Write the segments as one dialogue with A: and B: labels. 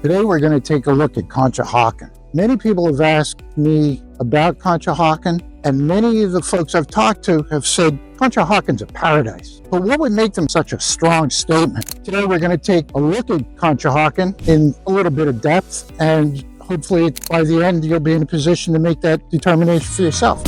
A: Today we're going to take a look at Conshohocken. Many people have asked me about Conshohocken, and many of the folks I've talked to have said Conshohocken's a paradise. But what would make them such a strong statement? Today we're going to take a look at Conshohocken in a little bit of depth, and hopefully by the end you'll be in a position to make that determination for yourself.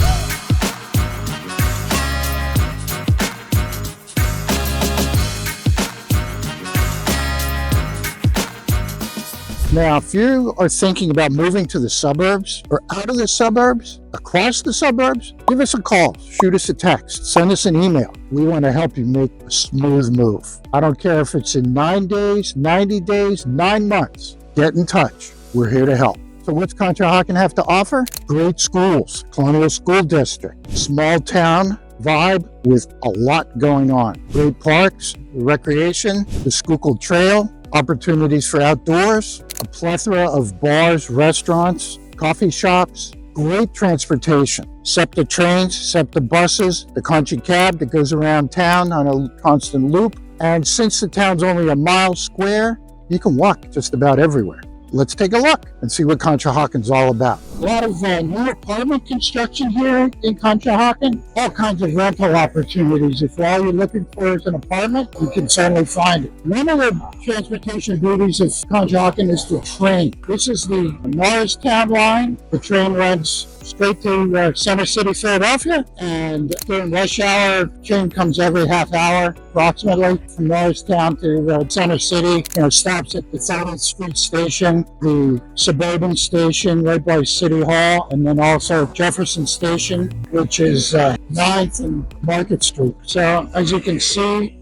A: Now, if you are thinking about moving to the suburbs or out of the suburbs, across the suburbs, give us a call, shoot us a text, send us an email. We want to help you make a smooth move. I don't care if it's in 9 days, 90 days, 9 months. Get in touch. We're here to help. So what's Conshohocken have to offer? Great schools, Colonial School District, small town vibe with a lot going on. Great parks, recreation, the Schuylkill Trail, opportunities for outdoors, a plethora of bars, restaurants, coffee shops, great transportation, SEPTA trains, SEPTA buses, the country cab that goes around town on a constant loop. And since the town's only a mile square, you can walk just about everywhere. Let's take a look and see what Conshohocken's all about. A lot of new apartment construction here in Conshohocken. All kinds of rental opportunities. If all you're looking for is an apartment, you can certainly find it. One of the transportation beauties of Conshohocken is the train. This is the Norristown line. The train runs straight to Center City, Philadelphia, and during rush hour, train comes every half hour approximately from Norristown to Center City. Stops at the 7th Street station, the Suburban station right by City Hall, and then also Jefferson Station, which is 9th and Market Street. So as you can see,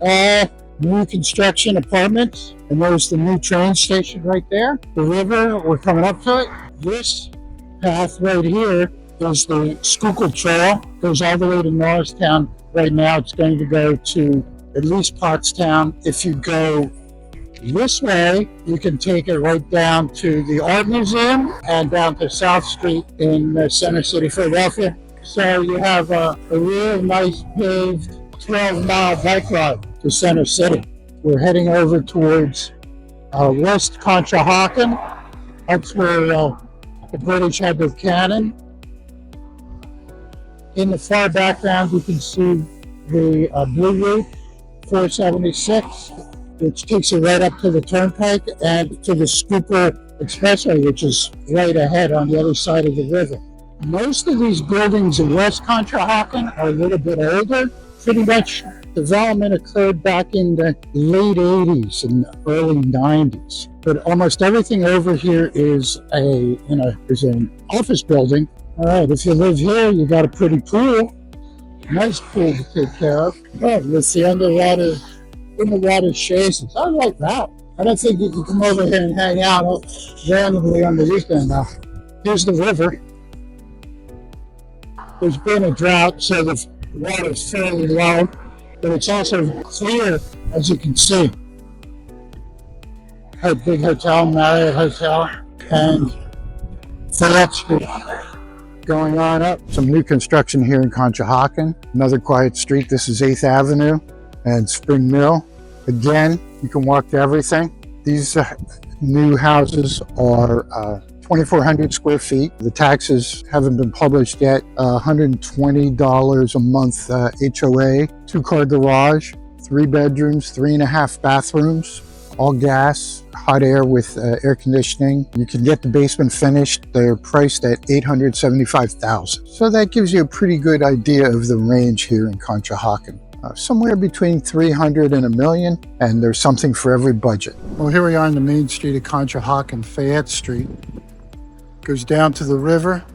A: all new construction apartments, and there's the new train station right there. The river, we're coming up to it. This path right here is the Schuylkill Trail, goes all the way to Norristown. Right now it's going to go to at least Pottstown. If you go this way, you can take it right down to the Art Museum and down to South Street in Center City, Philadelphia. So you have a real nice paved 12-mile bike ride to Center City. We're heading over towards West Conshohocken. That's where the British had their cannon. In the far background, you can see the Blue Route 476, which takes you right up to the turnpike and to the Schuylkill Expressway, which is right ahead on the other side of the river. Most of these buildings in West Conshohocken are a little bit older. Pretty much development occurred back in the late 80s and early 90s. But almost everything over here is an office building. All right, if you live here, you got a pretty pool. Nice pool to take care of. Oh, with the underwater chases. I like that. I don't think you can come over here and hang out randomly on the weekend now. Here's the river. There's been a drought, so the water is fairly low, but it's also clear, as you can see. A big hotel, Marriott Hotel, and Fayette Street. Going on up, some new construction here in Conshohocken. Another quiet street. This is 8th Avenue and Spring Mill. Again, you can walk to everything. These new houses are 2,400 square feet. The taxes haven't been published yet. $120 a month HOA, 2-car garage, 3 bedrooms, 3.5 bathrooms, all gas, hot air with air conditioning. You can get the basement finished. They're priced at $875,000. So that gives you a pretty good idea of the range here in Conshohocken. Somewhere between 300 and $1 million, and there's something for every budget. Well, here we are on the main street of Conshohocken, Fayette Street. Goes down to the river,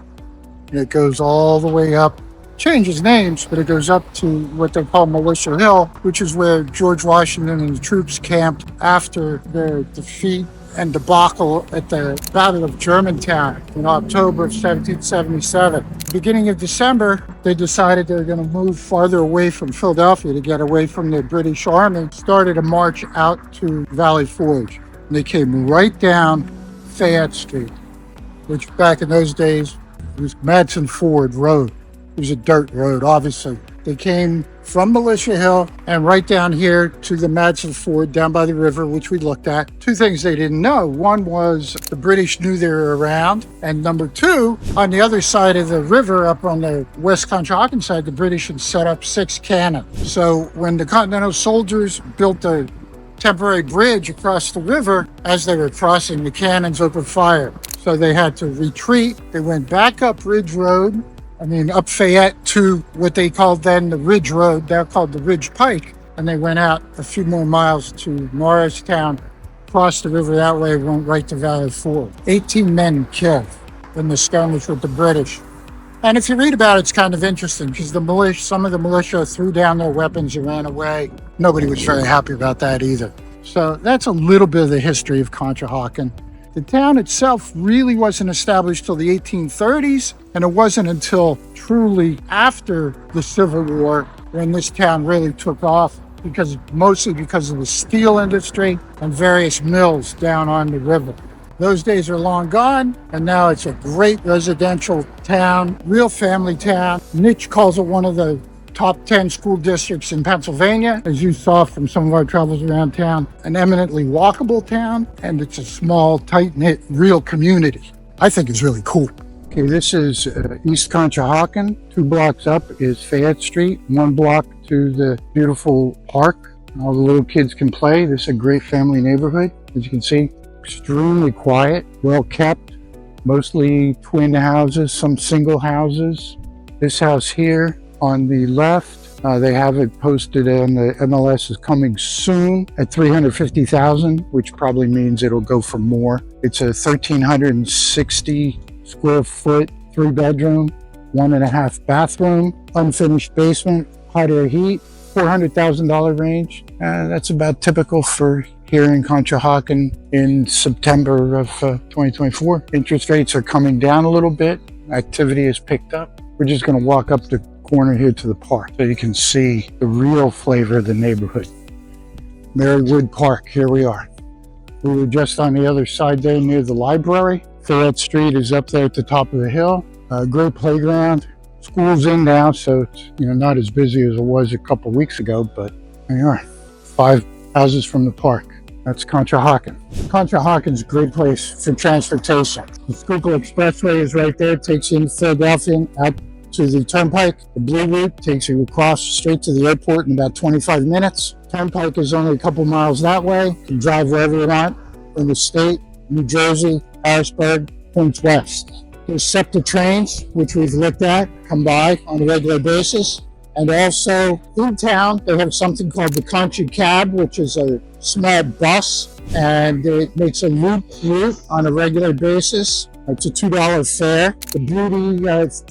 A: and it goes all the way up. Changes names, but it goes up to what they call Militia Hill, which is where George Washington and the troops camped after their defeat and debacle at the Battle of Germantown in October of 1777. Beginning of December, they decided they were going to move farther away from Philadelphia to get away from the British Army, started a march out to Valley Forge. And they came right down Fayette Street, which back in those days was Madison Ford Road. It was a dirt road, obviously. They came from Militia Hill and right down here to the Madison Ford down by the river, which we looked at. Two things they didn't know. One was the British knew they were around. And number two, on the other side of the river, up on the West Conshohocken side, the British had set up 6 cannons. So when the Continental soldiers built a temporary bridge across the river, as they were crossing, the cannons opened fire. So they had to retreat. They went back up Ridge Road, up Fayette to what they called then the Ridge Road, they're called the Ridge Pike. And they went out a few more miles to Norristown, crossed the river that way, went right to Valley Ford. 18 men killed in the skirmish with the British. And if you read about it, it's kind of interesting because some of the militia threw down their weapons and ran away. Nobody was very happy about that either. So that's a little bit of the history of Conshohocken. The town itself really wasn't established till the 1830s, and it wasn't until truly after the Civil War when this town really took off, mostly because of the steel industry and various mills down on the river. Those days are long gone, and now it's a great residential town, real family town. Niche calls it one of the top 10 school districts in Pennsylvania, as you saw from some of our travels around town. An eminently walkable town, and it's a small, tight-knit, real community. I think it's really cool. Okay, this is East Conshohocken. 2 blocks up is Fayette Street. 1 block to the beautiful park. All the little kids can play. This is a great family neighborhood. As you can see, extremely quiet, well kept, mostly twin houses, some single houses. This house here on the left, they have it posted on the MLS is coming soon at $350,000, which probably means it'll go for more. It's a 1,360 square foot, 3-bedroom, 1.5 bathroom, unfinished basement, hot air heat, $400,000 range. That's about typical for here in Conshohocken in September of 2024. Interest rates are coming down a little bit. Activity has picked up. We're just going to walk up the corner here to the park so you can see the real flavor of the neighborhood. Marywood Park, here we are. We were just on the other side there near the library. Fayette Street is up there at the top of the hill. Great playground. School's in now, so it's not as busy as it was a couple weeks ago, but there you are. 5 houses from the park. That's Conshohocken. Conshohocken's a great place for transportation. The Schuylkill Expressway is right there. It takes you into Philadelphia, out to the Turnpike. The Blue Route takes you across straight to the airport in about 25 minutes. Turnpike is only a couple miles that way. You can drive wherever you want in the state, New Jersey, Harrisburg, points west. There's SEPTA trains, which we've looked at, come by on a regular basis. And also in town, they have something called the Conchi Cab, which is a small bus, and it makes a loop route on a regular basis. It's a $2 fare. The beauty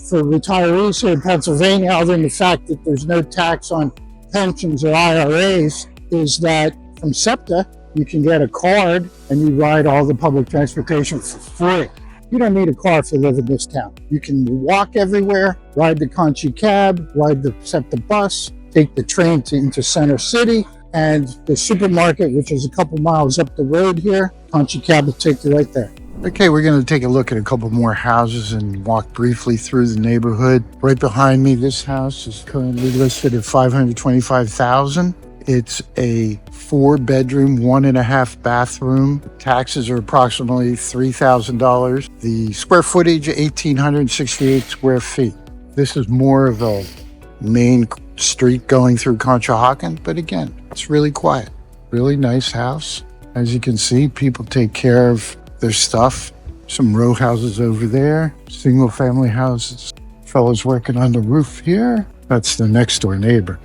A: for retirees here in Pennsylvania, other than the fact that there's no tax on pensions or IRAs, is that from SEPTA, you can get a card and you ride all the public transportation for free. You don't need a car if you live in this town. You can walk everywhere, ride the Conchi Cab, ride the SEPTA bus, take the train into Center City, and the supermarket, which is a couple miles up the road here, Conchi Cab will take you right there. Okay, we're going to take a look at a couple more houses and walk briefly through the neighborhood. Right behind me, this house is currently listed at $525,000. It's a 4-bedroom, 1.5 bathroom. Taxes are approximately $3,000. The square footage, 1,868 square feet. This is more of a main street going through Conshohocken, but again, it's really quiet. Really nice house. As you can see, people take care of their stuff. Some row houses over there, single family houses. Fellows working on the roof here. That's the next door neighbor.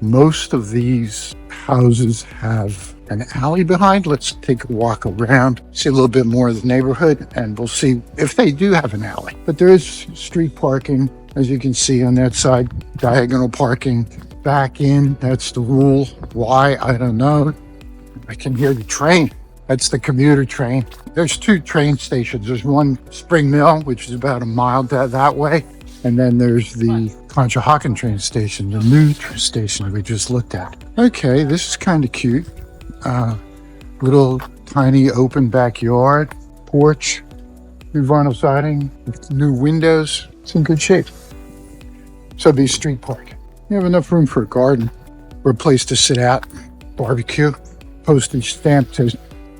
A: Most of these houses have an alley behind. Let's take a walk around, see a little bit more of the neighborhood, and we'll see if they do have an alley. But there is street parking, as you can see on that side, diagonal parking. Back in, that's the rule. Why, I don't know. I can hear the train. That's the commuter train. There's 2 train stations. There's one Spring Mill, which is about a mile that way. And then there's the Conshohocken train station, the new station we just looked at. Okay, this is kind of cute. Little tiny open backyard, porch, new vinyl siding, with new windows. It's in good shape. So it'd be street parking. You have enough room for a garden or a place to sit out, barbecue, postage stamp to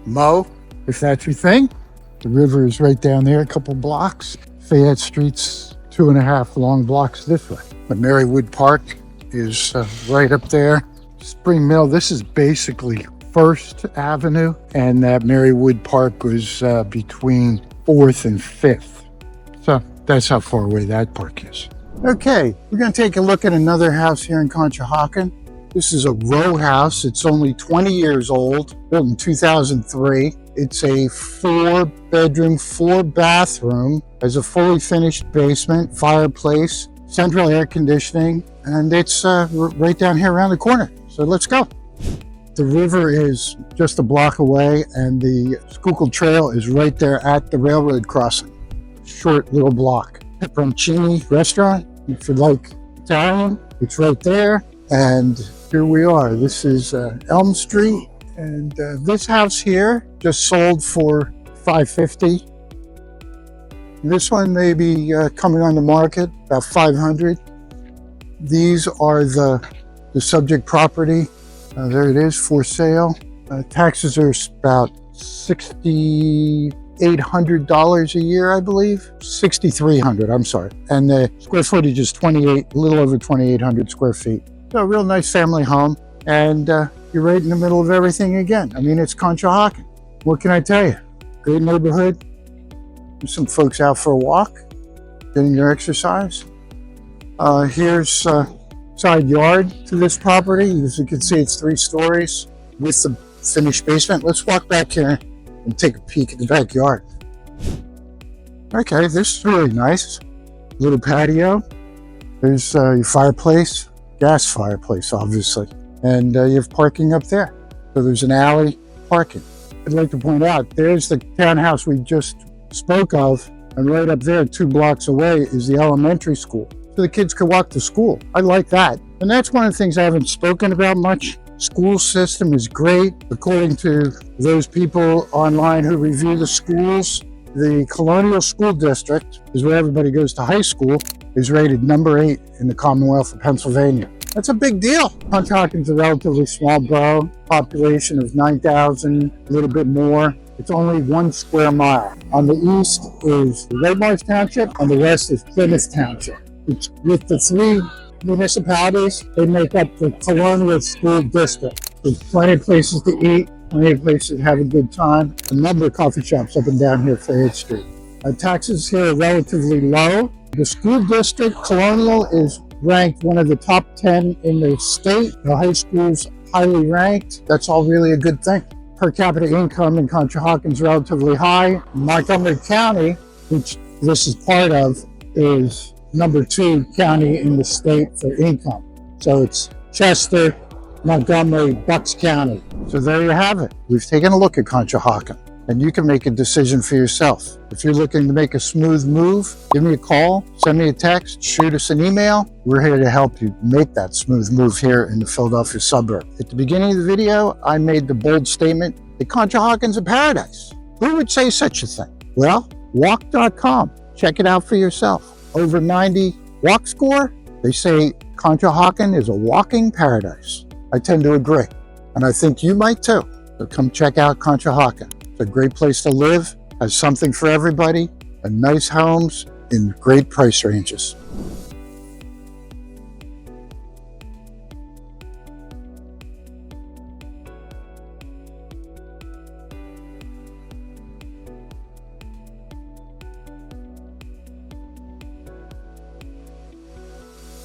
A: mow, if that's your thing. The river is right down there, a couple blocks. Fayette Street's 2.5 long blocks this way. The Marywood Park is right up there. Spring Mill, this is basically First Avenue, and that Marywood Park was between 4th and 5th. So that's how far away that park is. Okay, we're going to take a look at another house here in Conshohocken. This is a row house. It's only 20 years old, built in 2003. It's a 4-bedroom, 4-bathroom, has a fully finished basement, fireplace, central air conditioning, and it's right down here around the corner. So let's go. The river is just a block away, and the Schuylkill Trail is right there at the railroad crossing. Short little block. Pepperoncini restaurant, if you like Italian, it's right there. And here we are. This is Elm Street, and this house here just sold for $550. This one may be coming on the market about $500. These are the subject property. There it is, for sale. Taxes are about $6,800 a year, I believe. $6,300, I'm sorry. And the square footage is a little over 2,800 square feet. So a real nice family home. And you're right in the middle of everything again. I mean, it's Conshohocken. What can I tell you? Great neighborhood. There's some folks out for a walk, getting their exercise. Here's side yard to this property. As you can see, it's 3 stories with the finished basement. Let's walk back here and take a peek at the backyard. Okay, this is really nice. Little patio. There's your fireplace, gas fireplace, obviously. And you have parking up there. So there's an alley parking. I'd like to point out, there's the townhouse we just spoke of, and right up there, 2 blocks away, is the elementary school. So the kids could walk to school. I like that. And that's one of the things I haven't spoken about much. School system is great. According to those people online who review the schools, the Colonial School District is where everybody goes to high school, is rated number 8 in the Commonwealth of Pennsylvania. That's a big deal. Conshocken's a relatively small borough, population of 9,000, a little bit more. It's only 1 square mile. On the east is Red Marsh Township, on the west is Plymouth Township. It's with the 3 municipalities, they make up the Colonial School District. There's plenty of places to eat, plenty of places to have a good time. A number of coffee shops up and down here, Fayette Street. Taxes here are relatively low. The school district, Colonial, is ranked one of the top 10 in the state. The high school's highly ranked. That's all really a good thing. Per capita income in Conshohocken is relatively high. Montgomery County, which this is part of, is number 2 county in the state for income. So it's Chester, Montgomery, Bucks County. So there you have it. We've taken a look at Conshohocken, and you can make a decision for yourself. If you're looking to make a smooth move, give me a call, send me a text, shoot us an email. We're here to help you make that smooth move here in the Philadelphia suburb. At the beginning of the video, I made the bold statement that Conshohocken's a paradise. Who would say such a thing? Well, walk.com. Check it out for yourself. Over 90 walk score, they say Conshohocken is a walking paradise. I tend to agree, and I think you might too. So come check out Conshohocken. It's a great place to live, has something for everybody, and nice homes in great price ranges.